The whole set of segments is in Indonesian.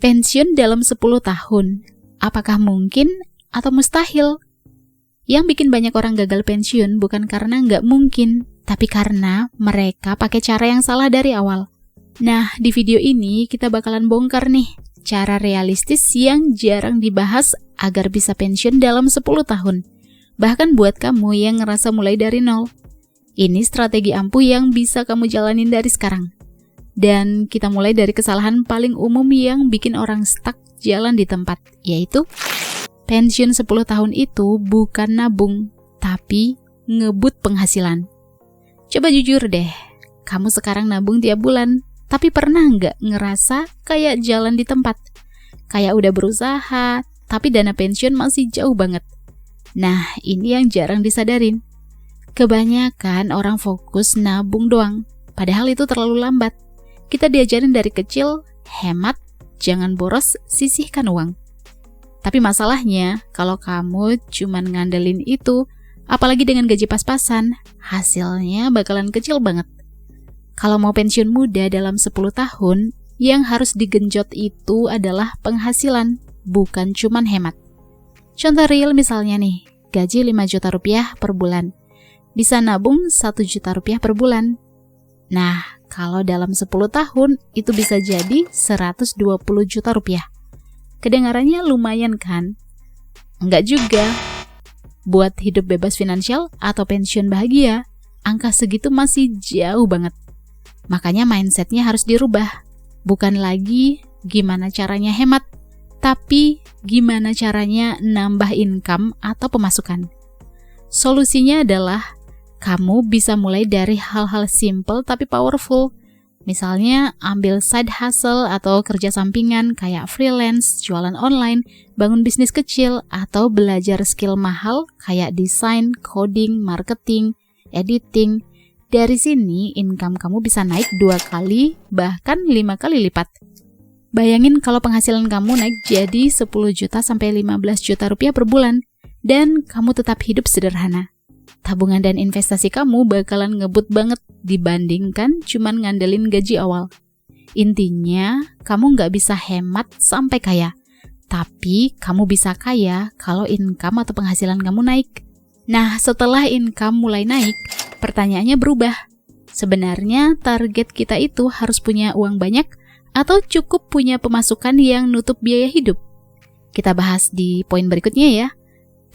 Pensiun dalam 10 tahun, apakah mungkin atau mustahil? Yang bikin banyak orang gagal pensiun bukan karena nggak mungkin, tapi karena mereka pakai cara yang salah dari awal. Nah, di video ini kita bakalan bongkar nih, cara realistis yang jarang dibahas agar bisa pensiun dalam 10 tahun. Bahkan buat kamu yang ngerasa mulai dari nol. Ini strategi ampuh yang bisa kamu jalanin dari sekarang. Dan kita mulai dari kesalahan paling umum yang bikin orang stuck jalan di tempat, yaitu pensiun 10 tahun itu bukan nabung, tapi ngebut penghasilan. Coba jujur deh, kamu sekarang nabung tiap bulan, tapi pernah nggak ngerasa kayak jalan di tempat? Kayak udah berusaha, tapi dana pensiun masih jauh banget. Nah, ini yang jarang disadarin. Kebanyakan orang fokus nabung doang, padahal itu terlalu lambat. Kita diajarin dari kecil, hemat, jangan boros, sisihkan uang. Tapi masalahnya, kalau kamu cuman ngandelin itu, apalagi dengan gaji pas-pasan, hasilnya bakalan kecil banget. Kalau mau pensiun muda dalam 10 tahun, yang harus digenjot itu adalah penghasilan, bukan cuman hemat. Contoh real misalnya nih, gaji 5 juta rupiah per bulan. Bisa nabung 1 juta rupiah per bulan. Nah, kalau dalam 10 tahun, itu bisa jadi 120 juta rupiah. Kedengarannya lumayan kan? Enggak juga. Buat hidup bebas finansial atau pensiun bahagia, angka segitu masih jauh banget. Makanya mindsetnya harus dirubah. Bukan lagi gimana caranya hemat, tapi gimana caranya nambah income atau pemasukan. Solusinya adalah kamu bisa mulai dari hal-hal simple tapi powerful. Misalnya, ambil side hustle atau kerja sampingan kayak freelance, jualan online, bangun bisnis kecil, atau belajar skill mahal kayak desain, coding, marketing, editing. Dari sini, income kamu bisa naik 2 kali, bahkan 5 kali lipat. Bayangin kalau penghasilan kamu naik jadi 10 juta sampai 15 juta rupiah per bulan, dan kamu tetap hidup sederhana. Tabungan dan investasi kamu bakalan ngebut banget dibandingkan cuman ngandelin gaji awal. Intinya, kamu nggak bisa hemat sampai kaya, tapi kamu bisa kaya kalau income atau penghasilan kamu naik. Nah, setelah income mulai naik, pertanyaannya berubah. Sebenarnya target kita itu harus punya uang banyak atau cukup punya pemasukan yang nutup biaya hidup? Kita bahas di poin berikutnya ya.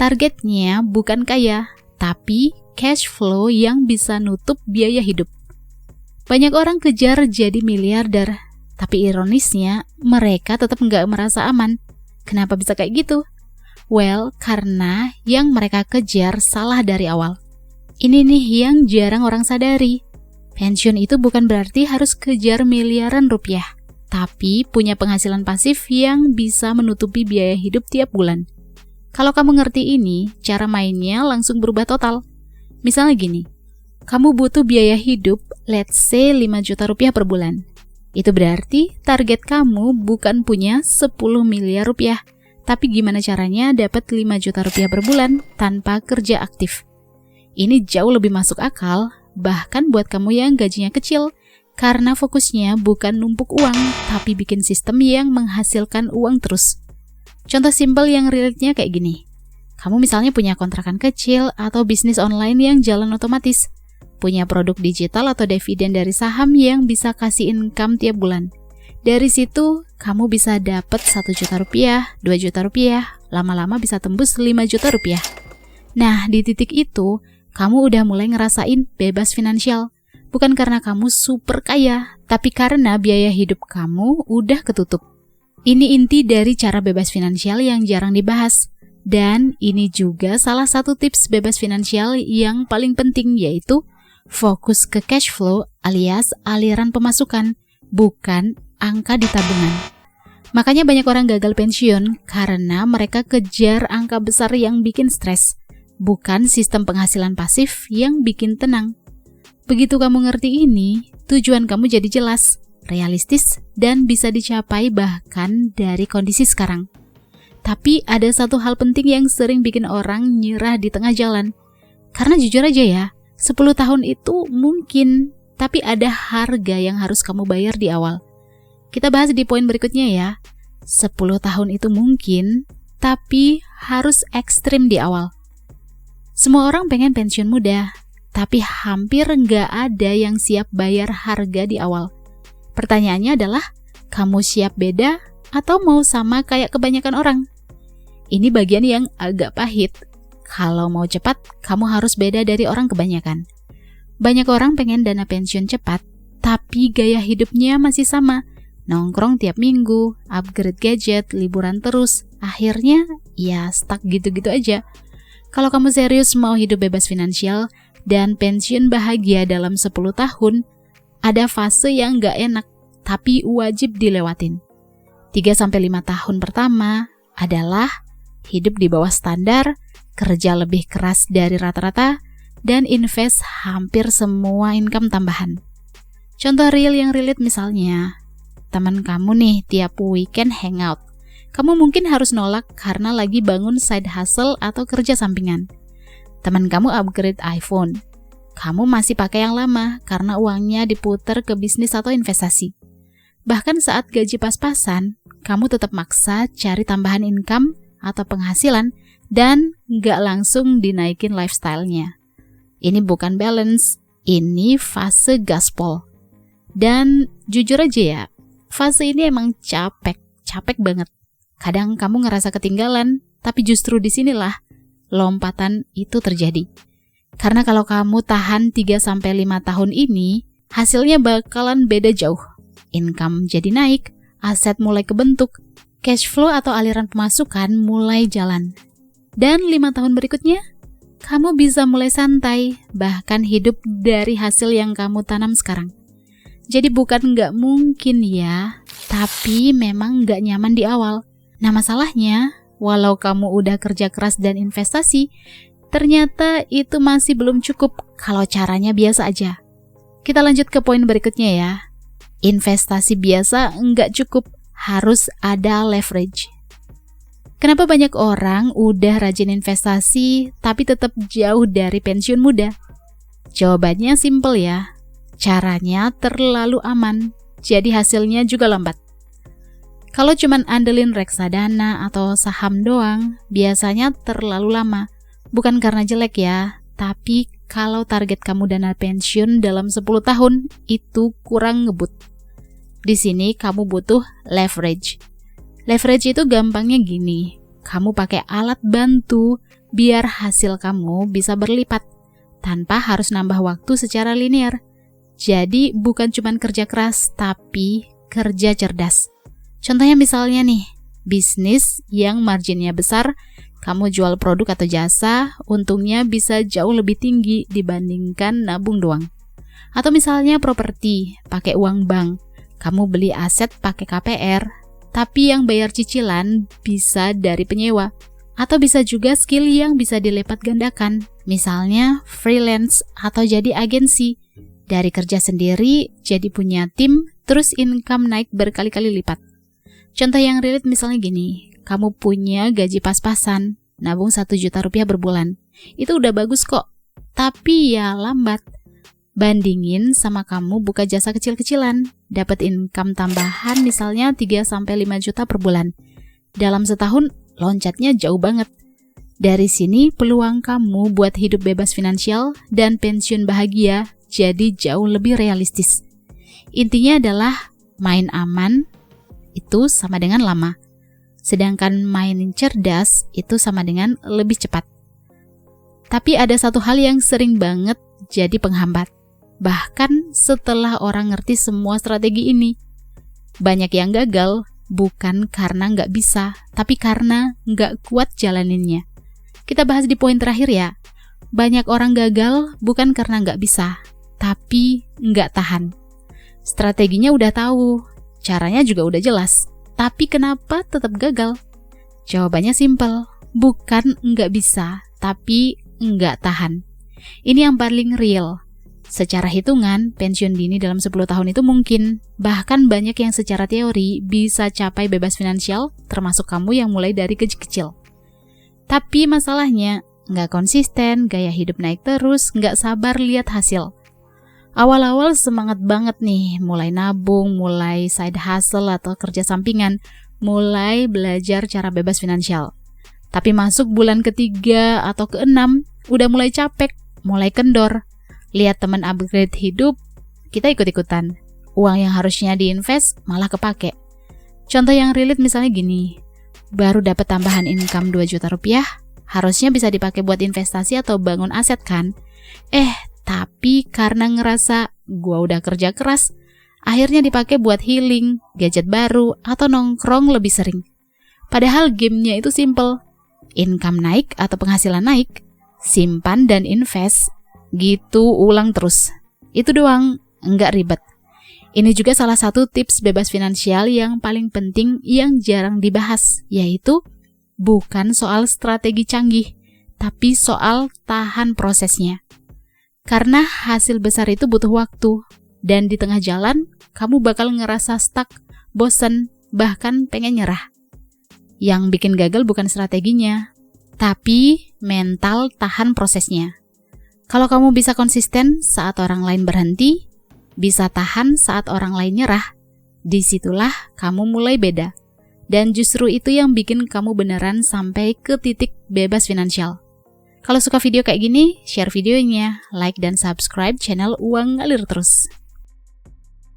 Targetnya bukan kaya, tapi cash flow yang bisa nutup biaya hidup. Banyak orang kejar jadi miliarder, tapi ironisnya mereka tetap nggak merasa aman. Kenapa bisa kayak gitu? Well, karena yang mereka kejar salah dari awal. Ini nih yang jarang orang sadari. Pensiun itu bukan berarti harus kejar miliaran rupiah, tapi punya penghasilan pasif yang bisa menutupi biaya hidup tiap bulan. Kalau kamu ngerti ini, cara mainnya langsung berubah total. Misalnya gini, kamu butuh biaya hidup, let's say 5 juta rupiah per bulan. Itu berarti target kamu bukan punya 10 miliar rupiah, tapi gimana caranya dapat 5 juta rupiah per bulan tanpa kerja aktif. Ini jauh lebih masuk akal, bahkan buat kamu yang gajinya kecil, karena fokusnya bukan numpuk uang, tapi bikin sistem yang menghasilkan uang terus. Contoh simpel yang relate-nya kayak gini. Kamu misalnya punya kontrakan kecil atau bisnis online yang jalan otomatis. Punya produk digital atau dividen dari saham yang bisa kasih income tiap bulan. Dari situ, kamu bisa dapat 1 juta rupiah, 2 juta rupiah, lama-lama bisa tembus 5 juta rupiah. Nah, di titik itu, kamu udah mulai ngerasain bebas finansial. Bukan karena kamu super kaya, tapi karena biaya hidup kamu udah ketutup. Ini inti dari cara bebas finansial yang jarang dibahas. Dan ini juga salah satu tips bebas finansial yang paling penting, yaitu fokus ke cash flow alias aliran pemasukan, bukan angka di tabungan. Makanya banyak orang gagal pensiun karena mereka kejar angka besar yang bikin stres, bukan sistem penghasilan pasif yang bikin tenang. Begitu kamu ngerti ini, tujuan kamu jadi jelas, realistis, dan bisa dicapai bahkan dari kondisi sekarang. Tapi ada satu hal penting yang sering bikin orang nyerah di tengah jalan. Karena jujur aja ya, 10 tahun itu mungkin, tapi ada harga yang harus kamu bayar di awal. Kita bahas di poin berikutnya ya. 10 tahun itu mungkin, tapi harus ekstrim di awal. Semua orang pengen pensiun muda, tapi hampir nggak ada yang siap bayar harga di awal. Pertanyaannya adalah, kamu siap beda atau mau sama kayak kebanyakan orang? Ini bagian yang agak pahit. Kalau mau cepat, kamu harus beda dari orang kebanyakan. Banyak orang pengen dana pensiun cepat, tapi gaya hidupnya masih sama. Nongkrong tiap minggu, upgrade gadget, liburan terus. Akhirnya, ya stuck gitu-gitu aja. Kalau kamu serius mau hidup bebas finansial dan pensiun bahagia dalam 10 tahun, ada fase yang nggak enak, tapi wajib dilewatin. 3-5 tahun pertama adalah hidup di bawah standar, kerja lebih keras dari rata-rata, dan invest hampir semua income tambahan. Contoh real yang relate misalnya, teman kamu nih tiap weekend hangout. Kamu mungkin harus nolak karena lagi bangun side hustle atau kerja sampingan. Teman kamu upgrade iPhone. Kamu masih pakai yang lama karena uangnya diputer ke bisnis atau investasi. Bahkan saat gaji pas-pasan, kamu tetap maksa cari tambahan income atau penghasilan dan nggak langsung dinaikin lifestyle-nya. Ini bukan balance, ini fase gaspol. Dan jujur aja ya, fase ini emang capek banget. Kadang kamu ngerasa ketinggalan, tapi justru disinilah lompatan itu terjadi. Karena kalau kamu tahan 3-5 tahun ini, hasilnya bakalan beda jauh. Income jadi naik, aset mulai kebentuk, cash flow atau aliran pemasukan mulai jalan. Dan 5 tahun berikutnya, kamu bisa mulai santai, bahkan hidup dari hasil yang kamu tanam sekarang. Jadi bukan nggak mungkin ya, tapi memang nggak nyaman di awal. Nah masalahnya, walau kamu udah kerja keras dan investasi, ternyata itu masih belum cukup kalau caranya biasa aja. Kita lanjut ke poin berikutnya ya. Investasi biasa nggak cukup, harus ada leverage. Kenapa banyak orang udah rajin investasi tapi tetap jauh dari pensiun muda? Jawabannya simple ya. Caranya terlalu aman, jadi hasilnya juga lambat. Kalau cuman andelin reksadana atau saham doang, biasanya terlalu lama. Bukan karena jelek ya, tapi kalau target kamu dana pensiun dalam 10 tahun, itu kurang ngebut. Di sini kamu butuh leverage. Leverage itu gampangnya gini, kamu pakai alat bantu biar hasil kamu bisa berlipat, tanpa harus nambah waktu secara linear. Jadi bukan cuman kerja keras, tapi kerja cerdas. Contohnya misalnya nih, bisnis yang marginnya besar, kamu jual produk atau jasa, untungnya bisa jauh lebih tinggi dibandingkan nabung doang. Atau misalnya properti, pakai uang bank, kamu beli aset pakai KPR, tapi yang bayar cicilan bisa dari penyewa. Atau bisa juga skill yang bisa dilipat gandakan, misalnya freelance atau jadi agensi. Dari kerja sendiri, jadi punya tim, terus income naik berkali-kali lipat. Contoh yang relate misalnya gini, kamu punya gaji pas-pasan, nabung 1 juta rupiah per bulan. Itu udah bagus kok, tapi ya lambat. Bandingin sama kamu buka jasa kecil-kecilan, dapat income tambahan misalnya 3-5 juta per bulan. Dalam setahun, loncatnya jauh banget. Dari sini peluang kamu buat hidup bebas finansial dan pensiun bahagia jadi jauh lebih realistis. Intinya adalah main aman itu sama dengan lama. Sedangkan main cerdas itu sama dengan lebih cepat. Tapi ada satu hal yang sering banget jadi penghambat. Bahkan setelah orang ngerti semua strategi ini. Banyak yang gagal bukan karena nggak bisa, tapi karena nggak kuat jalaninnya. Kita bahas di poin terakhir ya. Banyak orang gagal bukan karena nggak bisa, tapi nggak tahan. Strateginya udah tahu, caranya juga udah jelas, tapi kenapa tetap gagal? Jawabannya simpel, bukan nggak bisa, tapi nggak tahan. Ini yang paling real. Secara hitungan, pensiun dini dalam 10 tahun itu mungkin. Bahkan banyak yang secara teori bisa capai bebas finansial, termasuk kamu yang mulai dari kecil-kecil. Tapi masalahnya, nggak konsisten, gaya hidup naik terus, nggak sabar lihat hasil. Awal-awal semangat banget nih, mulai nabung, mulai side hustle atau kerja sampingan, mulai belajar cara bebas finansial. Tapi masuk bulan ketiga atau keenam, udah mulai capek, mulai kendor. Lihat teman upgrade hidup, kita ikut-ikutan. Uang yang harusnya diinvest malah kepake. Contoh yang relate misalnya gini, baru dapat tambahan income 2 juta rupiah, harusnya bisa dipakai buat investasi atau bangun aset kan? Tapi karena ngerasa gua udah kerja keras, akhirnya dipakai buat healing, gadget baru, atau nongkrong lebih sering. Padahal gamenya itu simple. Income naik atau penghasilan naik, simpan dan invest. Gitu ulang terus. Itu doang, nggak ribet. Ini juga salah satu tips bebas finansial yang paling penting yang jarang dibahas, yaitu bukan soal strategi canggih, tapi soal tahan prosesnya. Karena hasil besar itu butuh waktu, dan di tengah jalan, kamu bakal ngerasa stuck, bosen, bahkan pengen nyerah. Yang bikin gagal bukan strateginya, tapi mental tahan prosesnya. Kalau kamu bisa konsisten saat orang lain berhenti, bisa tahan saat orang lain nyerah, disitulah kamu mulai beda. Dan justru itu yang bikin kamu beneran sampai ke titik bebas finansial. Kalau suka video kayak gini, share videonya, like dan subscribe channel Uang Ngalir Terus.